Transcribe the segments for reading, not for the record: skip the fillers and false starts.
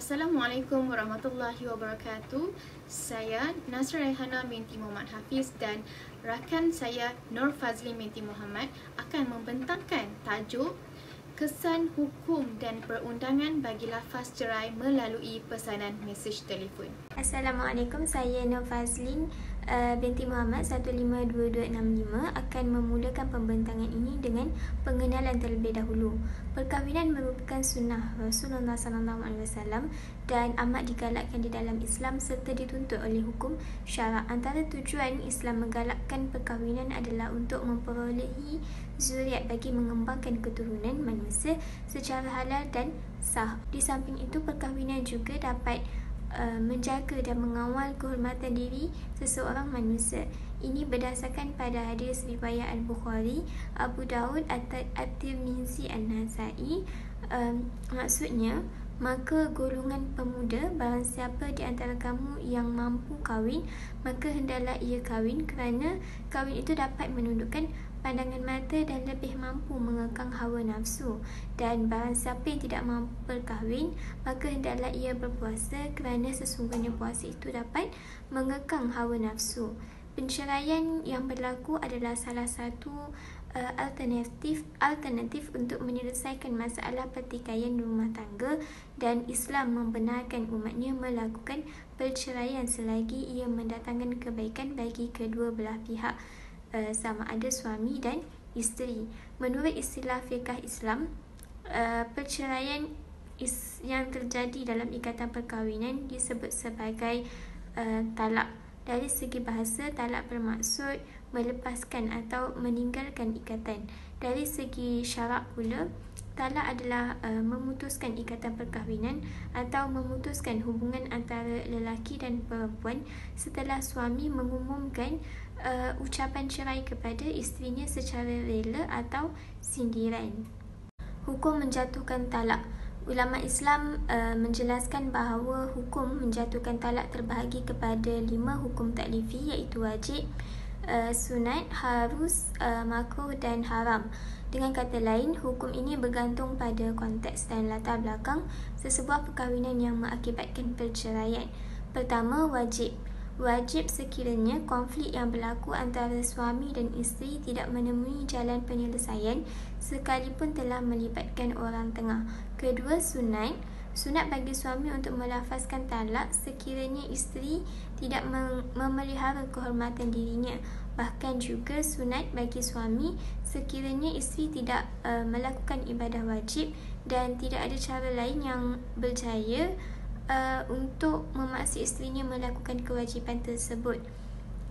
Assalamualaikum warahmatullahi wabarakatuh. Saya Nasra Rehana binti Muhammad Hafiz dan rakan saya Nur Fazli binti Muhammad akan membentangkan tajuk kesan hukum dan perundangan bagi lafaz cerai melalui pesanan mesej telefon. Assalamualaikum, saya Nur Fazlin binti Muhammad 152265 akan memulakan pembentangan ini dengan pengenalan terlebih dahulu. Perkahwinan merupakan sunnah Rasulullah SAW dan amat digalakkan di dalam Islam serta dituntut oleh hukum syarak. Antara tujuan Islam menggalakkan perkahwinan adalah untuk memperolehi zuriat bagi mengembangkan keturunan manusia secara halal dan sah. Di samping itu, perkahwinan juga dapat menjaga dan mengawal kehormatan diri seseorang manusia. Ini berdasarkan pada hadis riwayat Al-Bukhari, Abu Daud, At-Tirmizi, An-Nasai. Maksudnya, maka golongan pemuda, barang siapa di antara kamu yang mampu kahwin, maka hendaklah ia kahwin, kerana kahwin itu dapat menundukkan pandangan mata dan lebih mampu mengekang hawa nafsu. Dan barang siapa yang tidak mampu berkahwin, maka hendaklah ia berpuasa, kerana sesungguhnya puasa itu dapat mengekang hawa nafsu. Penceraian yang berlaku adalah salah satu alternatif untuk menyelesaikan masalah pertikaian rumah tangga, dan Islam membenarkan umatnya melakukan perceraian selagi ia mendatangkan kebaikan bagi kedua belah pihak, sama ada suami dan isteri. Menurut istilah fiqh Islam, perceraian yang terjadi dalam ikatan perkahwinan disebut sebagai talak. Dari segi bahasa, talak bermaksud melepaskan atau meninggalkan ikatan. Dari segi syarak pula, talak adalah memutuskan ikatan perkahwinan atau memutuskan hubungan antara lelaki dan perempuan setelah suami mengumumkan ucapan cerai kepada isterinya secara rela atau sindiran. Hukum menjatuhkan talak. Ulama Islam menjelaskan bahawa hukum menjatuhkan talak terbahagi kepada 5 hukum taklifi, iaitu wajib, sunat, harus, makruh dan haram. Dengan kata lain, hukum ini bergantung pada konteks dan latar belakang sesebuah perkahwinan yang mengakibatkan perceraian. Pertama, wajib. Wajib sekiranya konflik yang berlaku antara suami dan isteri tidak menemui jalan penyelesaian sekalipun telah melibatkan orang tengah. Kedua, sunat. Sunat bagi suami untuk melafazkan talak sekiranya isteri tidak memelihara kehormatan dirinya. Bahkan juga sunat bagi suami sekiranya isteri tidak melakukan ibadah wajib dan tidak ada cara lain yang berjaya untuk memaksa isterinya melakukan kewajipan tersebut.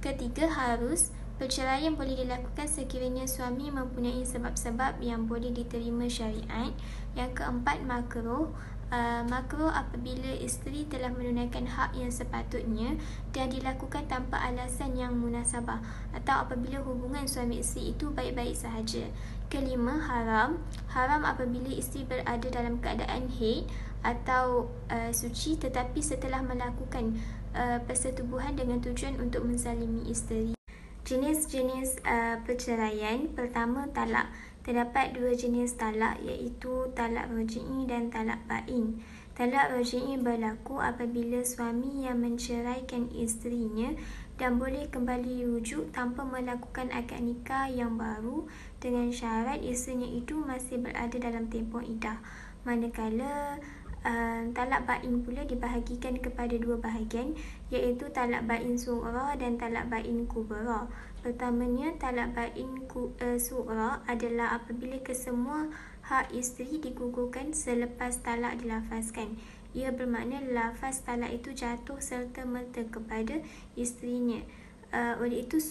Ketiga, harus. Perceraian boleh dilakukan sekiranya suami mempunyai sebab-sebab yang boleh diterima syariat. Yang keempat, makruh. Makruh apabila isteri telah menunaikan hak yang sepatutnya dan dilakukan tanpa alasan yang munasabah, atau apabila hubungan suami isteri itu baik-baik sahaja. Kelima, haram. Haram apabila isteri berada dalam keadaan haid atau suci tetapi setelah melakukan persetubuhan dengan tujuan untuk menzalimi isteri. Jenis-jenis perceraian. Pertama, talak. Terdapat 2 jenis talak, iaitu talak raj'i dan talak bain. Talak raj'i berlaku apabila suami yang menceraikan isterinya dan boleh kembali rujuk tanpa melakukan akad nikah yang baru dengan syarat isterinya itu masih berada dalam tempoh iddah. Manakala talak bain pula dibahagikan kepada 2 bahagian, iaitu talak bain sughra dan talak bain kubra. Pertamanya, talak bain sughra adalah apabila kesemua hak isteri digugurkan selepas talak dilafazkan. Ia bermakna lafaz talak itu jatuh serta-merta kepada isterinya. Oleh itu,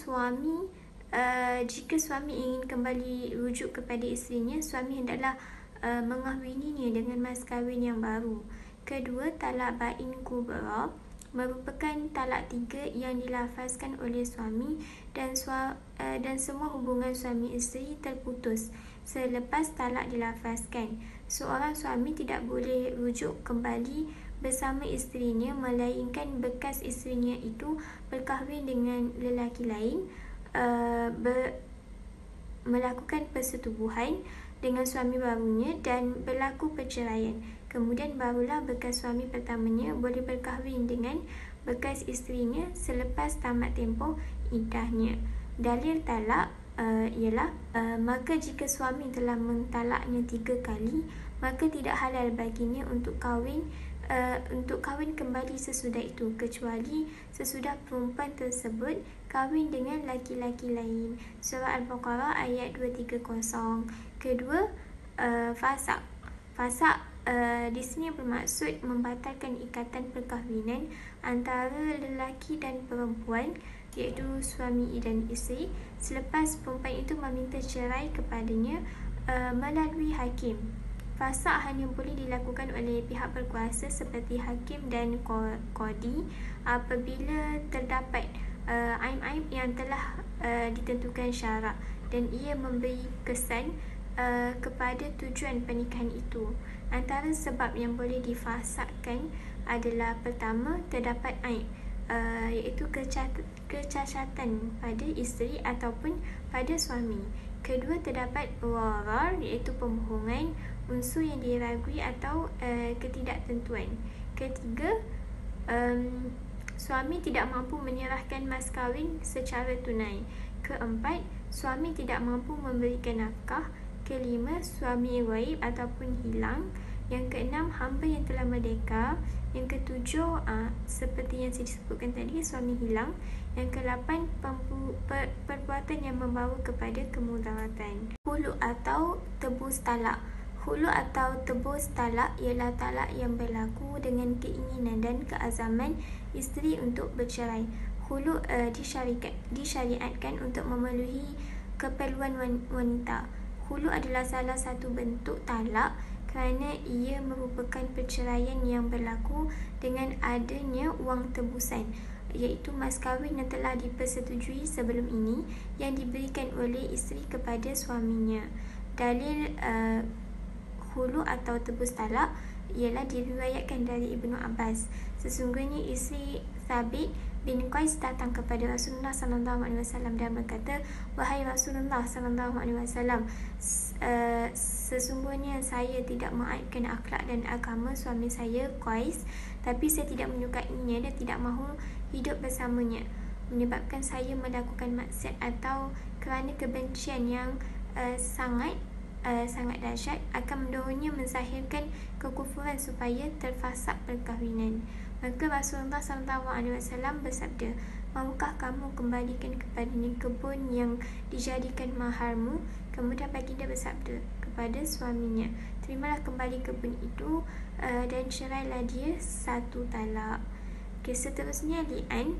jika suami ingin kembali rujuk kepada isterinya, suami hendaklah mengahwininya dengan mas kahwin yang baru. Kedua, talak bain kubra merupakan talak 3 yang dilafazkan oleh suami dan semua hubungan suami isteri terputus selepas talak dilafazkan. Seorang suami tidak boleh rujuk kembali bersama isterinya melainkan bekas isterinya itu berkahwin dengan lelaki lain, melakukan persetubuhan dengan suami barunya dan berlaku perceraian. Kemudian barulah bekas suami pertamanya boleh berkahwin dengan bekas isterinya selepas tamat tempoh iddahnya. Dalil talak ialah maka jika suami telah mentalaknya 3 kali, maka tidak halal baginya untuk kahwin kembali sesudah itu, kecuali sesudah perempuan tersebut kahwin dengan laki-laki lain. Surah Al-Baqarah ayat 230. Kedua, fasak. Fasak di sini bermaksud membatalkan ikatan perkahwinan antara lelaki dan perempuan, iaitu suami dan isteri, selepas perempuan itu meminta cerai kepadanya melalui hakim. Fasak hanya boleh dilakukan oleh pihak berkuasa seperti hakim dan qadi apabila terdapat aib-aib yang telah ditentukan syarak dan ia memberi kesan kepada tujuan pernikahan itu. Antara sebab yang boleh difasakkan adalah pertama, terdapat aib, iaitu kecacatan pada isteri ataupun pada suami. Kedua, terdapat warar, iaitu pembohongan, unsur yang diragui atau ketidaktentuan. Ketiga, suami tidak mampu menyerahkan mas kahwin secara tunai. Keempat, suami tidak mampu memberikan nafkah. Kelima, suami ghaib ataupun hilang. Yang keenam, hamba yang telah merdeka. Yang ketujuh, seperti yang saya sebutkan tadi, suami hilang. Yang ke-8, perbuatan yang membawa kepada kemudaratan. Hulu atau tebus talak. Hulu atau tebus talak ialah talak yang berlaku dengan keinginan dan keazaman isteri untuk bercerai. Hulu disyariatkan untuk memenuhi keperluan wanita. Hulu adalah salah satu bentuk talak kerana ia merupakan perceraian yang berlaku dengan adanya wang tebusan, iaitu mas kahwin yang telah dipersetujui sebelum ini yang diberikan oleh isteri kepada suaminya. Dalil hulu atau tebus talak ialah diriwayatkan dari Ibnu Abbas. Sesungguhnya isteri Thabit bin Qais datang kepada Rasulullah SAW dan berkata, "Wahai Rasulullah SAW, sesungguhnya saya tidak mengaibkan akhlak dan agama suami saya Qais, tapi saya tidak menyukainya dan tidak mahu hidup bersamanya, menyebabkan saya melakukan maksiat atau kerana kebencian yang sangat dahsyat akan mendorongnya menzahirkan kekufuran supaya terfasak perkahwinan." Maka Rasulullah SAW bersabda, "Maukah kamu kembalikan kepadanya kebun yang dijadikan maharmu?" Kemudian baginda bersabda kepada suaminya, "Terimalah kembali kebun itu dan cerailah dia 1 talak." Seterusnya li'an.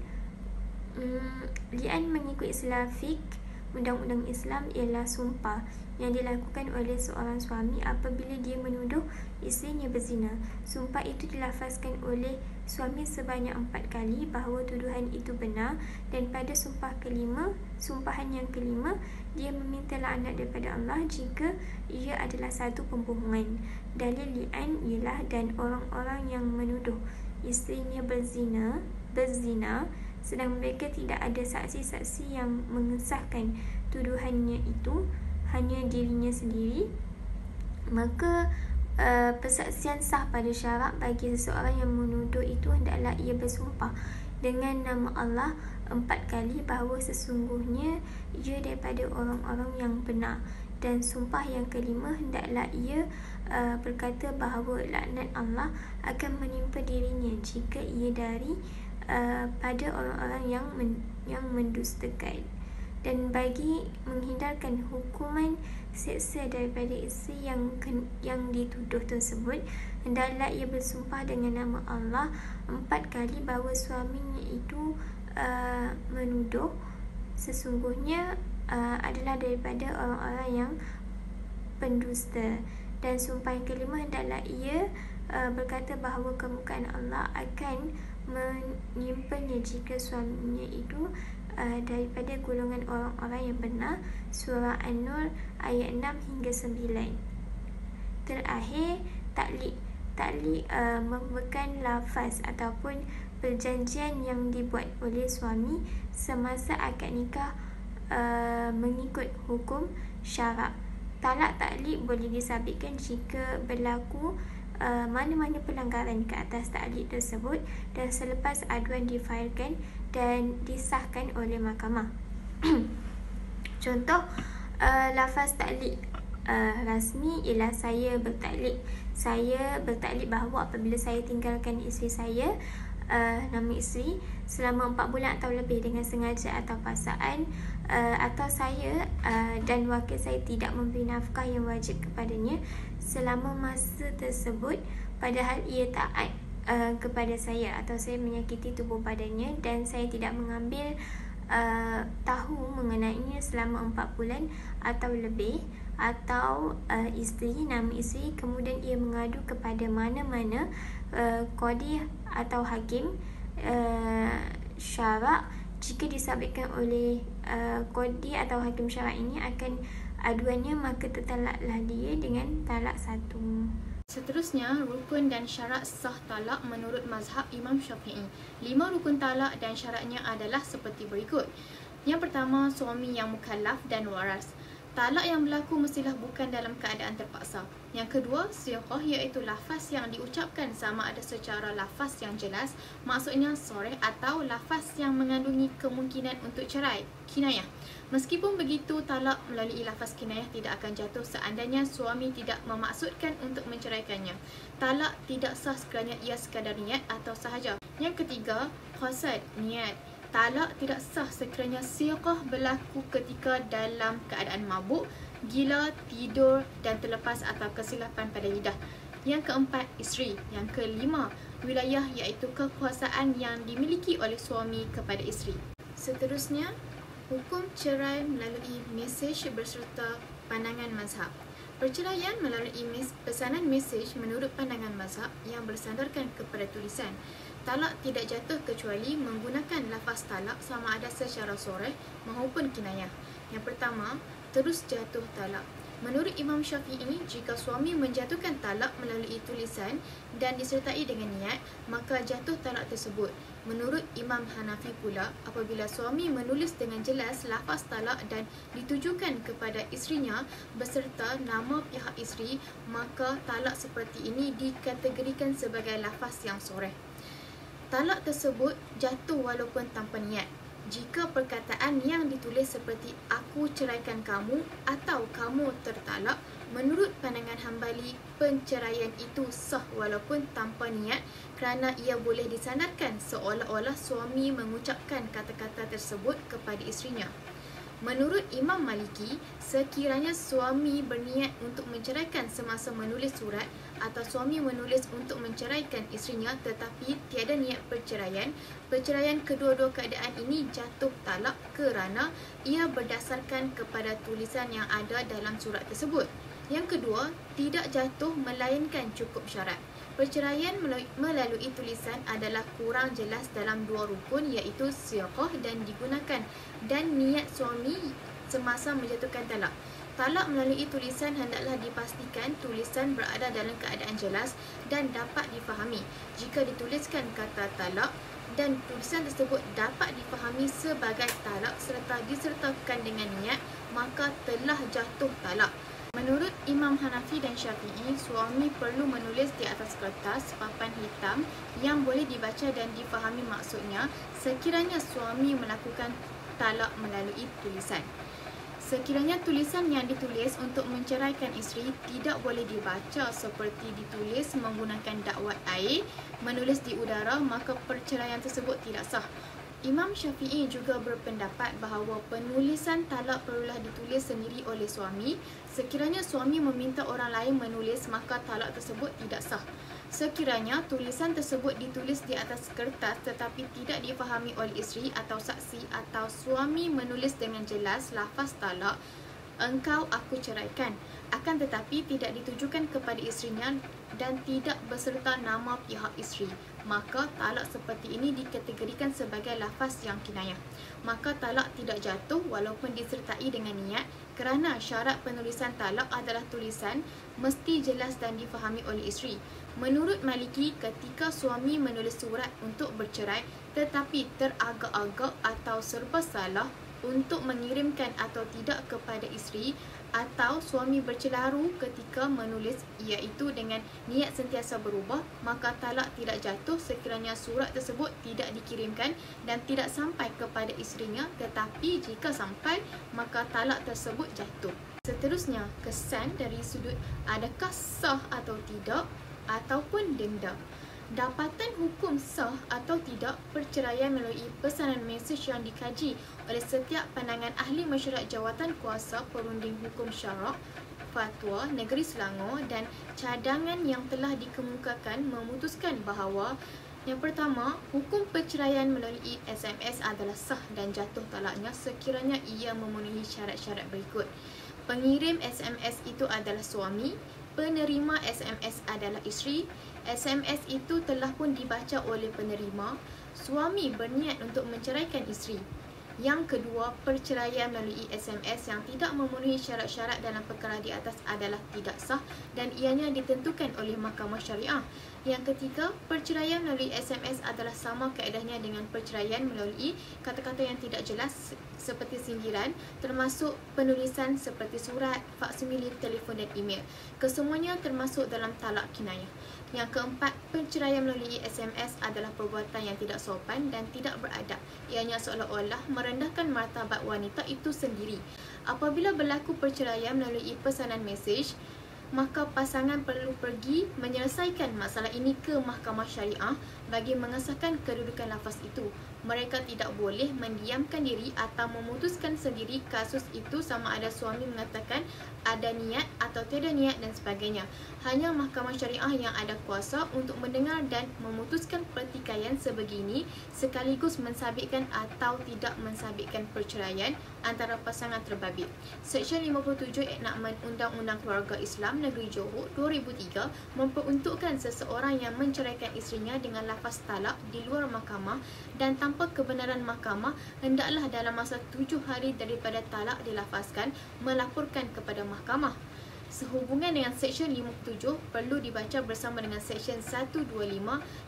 Li'an mengikut istilah fiqh undang-undang Islam ialah sumpah yang dilakukan oleh seorang suami apabila dia menuduh isterinya berzina. Sumpah itu dilafazkan oleh suami sebanyak 4 kali bahawa tuduhan itu benar, dan pada sumpahan yang kelima, dia meminta laknat daripada Allah jika ia adalah satu pembohongan. Dalil li'an ialah dan orang-orang yang menuduh isterinya berzina sedang mereka tidak ada saksi-saksi yang mengesahkan tuduhannya itu, hanya dirinya sendiri, maka persaksian sah pada syarak bagi seseorang yang menuduh itu hendaklah ia bersumpah dengan nama Allah 4 kali bahawa sesungguhnya ia daripada orang-orang yang benar, dan sumpah yang kelima hendaklah ia berkata bahawa laknat Allah akan menimpa dirinya jika ia dari pada orang-orang yang mendustakan. Dan bagi menghindarkan hukuman seksa daripada isteri yang dituduh tersebut, hendaklah ia bersumpah dengan nama Allah 4 kali bahawa suaminya itu menuduh sesungguhnya adalah daripada orang-orang yang pendusta. Dan sumpah yang kelima hendaklah ia berkata bahawa kemurkaan Allah akan menyimpanya jika suaminya itu daripada golongan orang-orang yang benar. Surah An-Nur ayat 6 hingga 9. Terakhir, taklik. Taklik merupakan lafaz ataupun perjanjian yang dibuat oleh suami semasa akad nikah mengikut hukum syarak. Talak taklik boleh disabitkan jika berlaku mana-mana pelanggaran ke atas taklik tersebut dan selepas aduan difailkan dan disahkan oleh mahkamah. Contoh lafaz taklik rasmi ialah saya bertaklik bahawa apabila saya tinggalkan isteri saya, nama isteri, selama 4 bulan atau lebih dengan sengaja atau paksaan, atau saya dan wakil saya tidak memberi nafkah yang wajib kepadanya selama masa tersebut, padahal ia taat kepada saya, atau saya menyakiti tubuh badannya dan saya tidak mengambil tahu mengenainya selama 4 bulan atau lebih, atau nama isteri kemudian ia mengadu kepada mana-mana qadi atau hakim syarak. Jika disabitkan oleh qadi atau hakim syarak ini akan aduannya, maka tertalaklah dia dengan talak 1. Seterusnya, rukun dan syarat sah talak menurut mazhab Imam Syafi'i. 5 rukun talak dan syaratnya adalah seperti berikut. Yang pertama, suami yang mukallaf dan waras. Talak yang berlaku mestilah bukan dalam keadaan terpaksa. Yang kedua, siqah, iaitu lafaz yang diucapkan sama ada secara lafaz yang jelas, maksudnya soreh, atau lafaz yang mengandungi kemungkinan untuk cerai, kinayah. Meskipun begitu, talak melalui lafaz kinayah tidak akan jatuh seandainya suami tidak memaksudkan untuk menceraikannya. Talak tidak sah sekiranya ia sekadar niat atau sahaja. Yang ketiga, qasad, niat. Talak tidak sah sekiranya siqah berlaku ketika dalam keadaan mabuk, gila, tidur dan terlepas atau kesilapan pada lidah. Yang keempat, isteri. Yang kelima, wilayah, iaitu kekuasaan yang dimiliki oleh suami kepada isteri. Seterusnya, hukum cerai melalui mesej berserta pandangan mazhab. Perceraian melalui pesanan mesej menurut pandangan mazhab yang bersandarkan kepada tulisan. Talak tidak jatuh kecuali menggunakan lafaz talak sama ada secara soreh maupun kinayah. Yang pertama, terus jatuh talak. Menurut Imam Syafi'i, jika suami menjatuhkan talak melalui tulisan dan disertai dengan niat, maka jatuh talak tersebut. Menurut Imam Hanafi pula, apabila suami menulis dengan jelas lafaz talak dan ditujukan kepada isterinya beserta nama pihak isteri, maka talak seperti ini dikategorikan sebagai lafaz yang soreh. Talak tersebut jatuh walaupun tanpa niat. Jika perkataan yang ditulis seperti aku ceraikan kamu atau kamu tertalak, menurut pandangan Hambali, penceraian itu sah walaupun tanpa niat kerana ia boleh disandarkan seolah-olah suami mengucapkan kata-kata tersebut kepada isterinya. Menurut Imam Maliki, sekiranya suami berniat untuk menceraikan semasa menulis surat atau suami menulis untuk menceraikan isterinya tetapi tiada niat perceraian, perceraian kedua-dua keadaan ini jatuh talak kerana ia berdasarkan kepada tulisan yang ada dalam surat tersebut. Yang kedua, tidak jatuh melainkan cukup syarat. Perceraian melalui tulisan adalah kurang jelas dalam 2 rukun, iaitu siqah dan digunakan dan niat suami semasa menjatuhkan talak. Talak melalui tulisan hendaklah dipastikan tulisan berada dalam keadaan jelas dan dapat difahami. Jika dituliskan kata talak dan tulisan tersebut dapat difahami sebagai talak serta disertakan dengan niat, maka telah jatuh talak. Menurut Imam Hanafi dan Syafi'i, suami perlu menulis di atas kertas papan hitam yang boleh dibaca dan difahami maksudnya sekiranya suami melakukan talak melalui tulisan. Sekiranya tulisan yang ditulis untuk menceraikan isteri tidak boleh dibaca seperti ditulis menggunakan dakwat air, menulis di udara, maka perceraian tersebut tidak sah. Imam Syafi'i juga berpendapat bahawa penulisan talak perlulah ditulis sendiri oleh suami. Sekiranya suami meminta orang lain menulis, maka talak tersebut tidak sah. Sekiranya tulisan tersebut ditulis di atas kertas tetapi tidak difahami oleh isteri atau saksi, atau suami menulis dengan jelas lafaz talak, engkau aku ceraikan, akan tetapi tidak ditujukan kepada isterinya dan tidak beserta nama pihak isteri, maka talak seperti ini dikategorikan sebagai lafaz yang kinayah. Maka talak tidak jatuh walaupun disertai dengan niat kerana syarat penulisan talak adalah tulisan mesti jelas dan difahami oleh isteri. Menurut Maliki, ketika suami menulis surat untuk bercerai tetapi teragak-agak atau serba salah untuk mengirimkan atau tidak kepada isteri, atau suami bercelaru ketika menulis iaitu dengan niat sentiasa berubah, maka talak tidak jatuh sekiranya surat tersebut tidak dikirimkan dan tidak sampai kepada isterinya, tetapi jika sampai maka talak tersebut jatuh. Seterusnya, kesan dari sudut adakah sah atau tidak ataupun denda. Dapatan hukum sah atau tidak perceraian melalui pesanan mesej yang dikaji oleh setiap pandangan ahli mesyuarat jawatan kuasa perunding hukum syarak, fatwa negeri Selangor dan cadangan yang telah dikemukakan memutuskan bahawa yang pertama, hukum perceraian melalui SMS adalah sah dan jatuh talaknya sekiranya ia memenuhi syarat-syarat berikut. Pengirim SMS itu adalah suami, penerima SMS adalah isteri, SMS itu telah pun dibaca oleh penerima, suami berniat untuk menceraikan isteri. Yang kedua, perceraian melalui SMS yang tidak memenuhi syarat-syarat dalam perkara di atas adalah tidak sah dan ianya ditentukan oleh Mahkamah Syariah. Yang ketiga, perceraian melalui SMS adalah sama kaedahnya dengan perceraian melalui kata-kata yang tidak jelas seperti sindiran, termasuk penulisan seperti surat, faksimili, telefon dan email. Kesemuanya termasuk dalam talak kinayah. Yang keempat, perceraian melalui SMS adalah perbuatan yang tidak sopan dan tidak beradab. Ianya seolah-olah merendahkan martabat wanita itu sendiri. Apabila berlaku perceraian melalui pesanan mesej, maka pasangan perlu pergi menyelesaikan masalah ini ke Mahkamah Syariah bagi mengesahkan kedudukan lafaz itu. Mereka tidak boleh mendiamkan diri atau memutuskan sendiri kasus itu sama ada suami mengatakan ada niat atau tiada niat dan sebagainya. Hanya Mahkamah Syariah yang ada kuasa untuk mendengar dan memutuskan pertikaian sebegini sekaligus mensabitkan atau tidak mensabitkan perceraian antara pasangan terbabit. Seksyen 57 Enakmen Undang-Undang Keluarga Islam Negeri Johor 2003 memperuntukkan seseorang yang menceraikan isterinya dengan lafaz talak di luar mahkamah dan tanpa kebenaran mahkamah hendaklah dalam masa 7 hari daripada talak dilafazkan melaporkan kepada mahkamah. Sehubungan dengan Seksyen 57 perlu dibaca bersama dengan Seksyen 125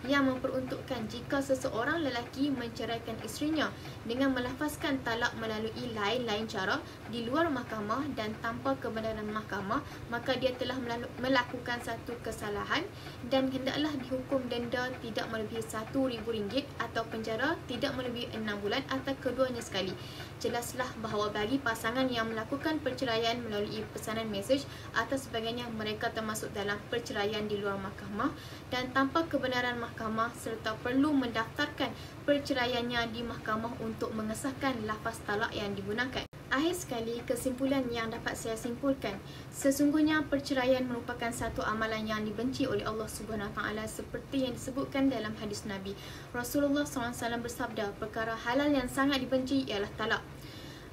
yang memperuntukkan jika seseorang lelaki menceraikan isterinya dengan melafazkan talak melalui lain-lain cara di luar mahkamah dan tanpa kebenaran mahkamah, maka dia telah melakukan satu kesalahan dan hendaklah dihukum denda tidak melebihi RM1,000 atau penjara tidak melebihi 6 bulan atau keduanya sekali. Jelaslah bahawa bagi pasangan yang melakukan perceraian melalui pesanan mesej atau sebagainya, mereka termasuk dalam perceraian di luar mahkamah dan tanpa kebenaran mahkamah serta perlu mendaftarkan perceraiannya di mahkamah untuk mengesahkan lafaz talak yang digunakan. Akhir sekali, kesimpulan yang dapat saya simpulkan, sesungguhnya perceraian merupakan satu amalan yang dibenci oleh Allah SWT seperti yang disebutkan dalam hadis Nabi. Rasulullah SAW bersabda, perkara halal yang sangat dibenci ialah talak.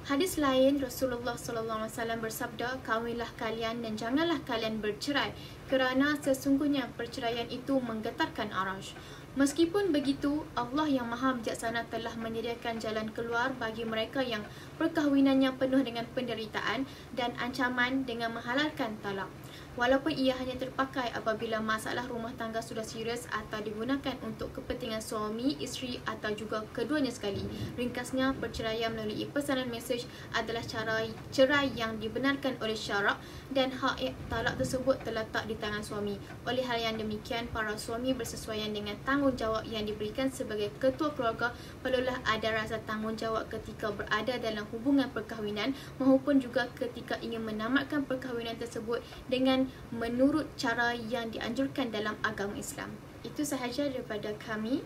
Hadis lain, Rasulullah SAW bersabda, kawinlah kalian dan janganlah kalian bercerai kerana sesungguhnya perceraian itu menggetarkan arasy. Meskipun begitu, Allah yang Maha Bijaksana telah menyediakan jalan keluar bagi mereka yang perkahwinannya penuh dengan penderitaan dan ancaman dengan menghalalkan talak. Walaupun ia hanya terpakai apabila masalah rumah tangga sudah serius atau digunakan untuk kepentingan suami, isteri atau juga keduanya sekali. Ringkasnya, perceraian melalui pesanan mesej adalah cara cerai yang dibenarkan oleh syarak dan hak talak tersebut terletak di tangan suami. Oleh hal yang demikian, para suami bersesuaian dengan tanggungjawab yang diberikan sebagai ketua keluarga perlulah ada rasa tanggungjawab ketika berada dalam hubungan perkahwinan maupun juga ketika ingin menamatkan perkahwinan tersebut dengan menurut cara yang dianjurkan dalam agama Islam. Itu sahaja daripada kami.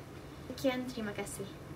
Sekian, terima kasih.